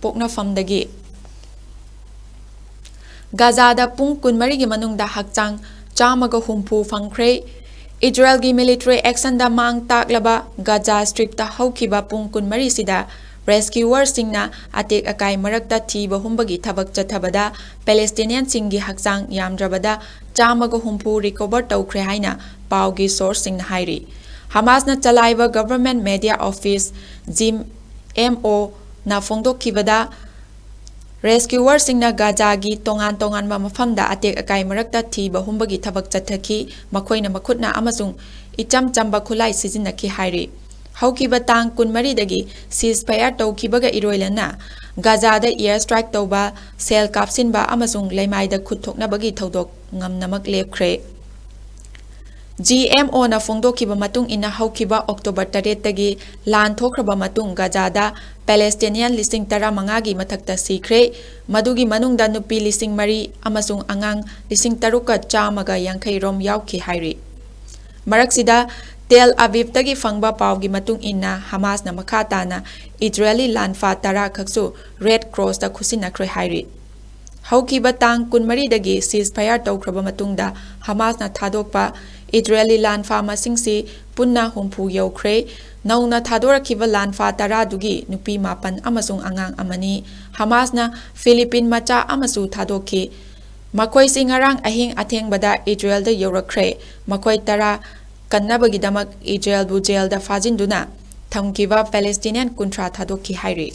ꯄꯣꯛꯅꯐꯝꯗꯒꯤ ꯒꯥꯖꯥꯗ ꯄꯨꯡ 24ꯒꯤ ꯃꯅꯨꯡꯗ ꯍꯛꯆꯥꯡ 170 ꯐꯪꯈ꯭ꯔꯦ꯫ ꯏꯖꯔꯦꯜꯒꯤ ꯃꯤꯂꯤꯇꯔꯤ ꯑꯦꯛꯁꯟꯗ ꯃꯥꯡ ꯇꯥꯛꯂꯕ ꯒꯥꯖꯥ ꯁ꯭ꯇ꯭ꯔꯤꯞꯇ ꯍꯧꯈꯤꯕ ꯄꯨꯡ 24ꯁꯤꯗ ꯔꯦꯁꯀ꯭ꯌꯨꯋꯔꯁꯤꯡꯅ ꯑꯇꯦꯛ ꯑꯀꯥꯏ ꯃꯔꯛꯇ ꯊꯤꯕ ꯍꯨꯝꯕꯒꯤ ꯊꯕꯛ ꯆꯠꯊꯕꯗ ꯄꯦꯂꯦꯁꯇꯤꯅꯤꯌꯟꯁꯤꯡꯒꯤ ꯍꯛꯆꯥꯡ ꯌꯥꯝꯗ꯭ꯔꯕꯗ 160 ꯔꯤꯀꯣꯚꯔ ꯇꯧꯈ꯭ꯔꯦ ꯍꯥꯏꯅ ꯄꯥꯎꯒꯤ ꯁꯣꯔꯁꯁꯤꯡꯅ ꯍꯥꯏꯔꯤ꯫ ꯍꯃꯥꯁꯅ ꯆꯂꯥꯏꯕ ꯒꯚꯔꯟꯃꯦꯟꯠ ꯃꯦꯗꯤꯌꯥ ꯑꯣꯐꯤꯁ ꯖꯤꯝꯑꯦꯝꯑꯣꯅ ꯐꯣꯡꯗꯣꯛꯈꯤꯕꯗ ꯔꯦꯁꯀ꯭ꯌꯨꯋꯔꯁꯤꯡꯅ ꯒꯥꯖꯥꯒꯤ ꯇꯣꯉꯥꯟ-ꯇꯣꯉꯥꯟꯕ ꯃꯐꯝꯗ ꯑꯇꯦꯛ ꯑꯀꯥꯏ ꯃꯔꯛꯇ ꯊꯤꯕ ꯍꯨꯝꯕꯒꯤ ꯊꯕꯛ ꯆꯠꯊꯈꯤ, ꯃꯈꯣꯏꯅ ꯃꯈꯨꯠꯅ ꯑꯃꯁꯨꯡ ꯏꯆꯝ ꯆꯝꯕ ꯈꯨꯠꯂꯥꯏ ꯁꯤꯖꯤꯟꯅꯈꯤ ꯍꯥꯏꯔꯤ꯫ ꯍꯧꯈꯤꯕ ꯇꯥꯡ 24ꯗꯒꯤ ꯁꯤꯖꯐꯥꯌꯔ ꯇꯧꯈꯤꯕꯒ ꯏꯔꯣꯏꯂꯅ ꯒꯥꯖꯥꯗ ꯏꯌꯔ ꯁ꯭ꯇ꯭ꯔꯥꯏꯛ ꯇꯧꯕ, ꯁꯦꯜ ꯀꯥꯞꯁꯤꯟꯕ ꯑꯃꯁꯨꯡ ꯂꯩꯃꯥꯏꯗ ꯈꯨꯠ ꯊꯣꯛꯅꯕꯒꯤ ꯊꯧꯗꯣꯛ ꯉꯝꯅꯃꯛ ꯂꯦꯞꯈ꯭ꯔꯦ꯫ ꯖꯤꯑꯦꯝꯑꯣꯅ ꯐꯣꯡꯗꯣꯛꯈꯤꯕ ꯃꯇꯨꯡ ꯏꯟꯅ ꯍꯧꯈꯤꯕ ꯑꯣꯛꯇꯣꯕꯔ 8ꯇꯒꯤ ꯂꯥꯟ ꯊꯣꯛꯈ꯭ꯔꯕ ꯃꯇꯨꯡ ꯒꯥꯖꯥꯗ ꯄꯦꯂꯦꯁꯇꯤꯅꯤꯌꯟ 15,000ꯒꯤ ꯃꯊꯛꯇ ꯁꯤꯈ꯭ꯔꯦ, ꯃꯗꯨꯒꯤ ꯃꯅꯨꯡꯗ ꯅꯨꯄꯤ 4,000 ꯑꯃꯁꯨꯡ ꯑꯉꯥꯡ 3,180 ꯔꯣꯝ ꯌꯥꯎꯈꯤ ꯍꯥꯏꯔꯤ꯫ ꯃꯔꯛꯁꯤꯗ ꯇꯦꯜ ꯑꯕꯤꯕꯇꯒꯤ ꯐꯪꯕ ꯄꯥꯎꯒꯤ ꯃꯇꯨꯡ ꯏꯟꯅ ꯍꯃꯥꯁꯅ ꯃꯈꯥ ꯇꯥꯅ ꯏꯖꯔꯦꯂꯤ ꯂꯥꯟꯐꯥ 10 ꯈꯛꯁꯨ ꯔꯦꯗ ꯀ꯭ꯔꯣꯁꯇ ꯈꯨꯠꯁꯤꯟꯅꯈ꯭ꯔꯦ ꯍꯥꯏꯔꯤ꯫ ꯍꯧꯈꯤꯕ ꯇꯥꯡ 24ꯗꯒꯤ ꯁꯤꯖꯐꯥꯌꯔ ꯇꯧꯈ꯭ꯔꯕ ꯃꯇꯨꯡꯗ ꯍꯃꯥꯁꯅ ꯊꯥꯗꯣꯛꯄ ꯏꯖꯔꯦꯂꯤ ꯂꯥꯟꯐꯥ ꯃꯁꯤꯡꯁꯤ ꯄꯨꯟꯅ 60 ꯌꯧꯈ꯭ꯔꯦ꯫ ꯅꯧꯅ ꯊꯥꯗꯣꯔꯛꯈꯤꯕ ꯂꯥꯟꯐꯥ 10ꯗꯨꯒꯤ ꯅꯨꯄꯤ 9 ꯑꯃꯁꯨꯡ ꯑꯉꯥꯡ 1ꯅꯤ꯫ ꯍꯃꯥꯁꯅ ꯐꯤꯂꯤꯄꯤꯟ ꯃꯆꯥ ꯑꯃꯁꯨ ꯊꯥꯗꯣꯛꯈꯤ, ꯃꯈꯣꯏꯁꯤ ꯉꯔꯥꯡ ꯑꯍꯤꯡ ꯑꯊꯦꯡꯕꯗ ꯏꯖꯔꯦꯜꯗ ꯌꯧꯔꯛꯈ꯭ꯔꯦ꯫ ꯃꯈꯣꯏ 10 ꯀꯟꯅꯕꯒꯤꯗꯃꯛ ꯏꯖꯔꯦꯜꯕꯨ ꯖꯦꯜꯗ ꯐꯥꯖꯤꯟꯗꯨꯅ ꯊꯝꯈꯤꯕ ꯄꯦꯂꯦꯁꯇꯤꯅꯤꯌꯟ 30 ꯊꯥꯗꯣꯛꯈꯤ ꯍꯥꯏꯔꯤ꯫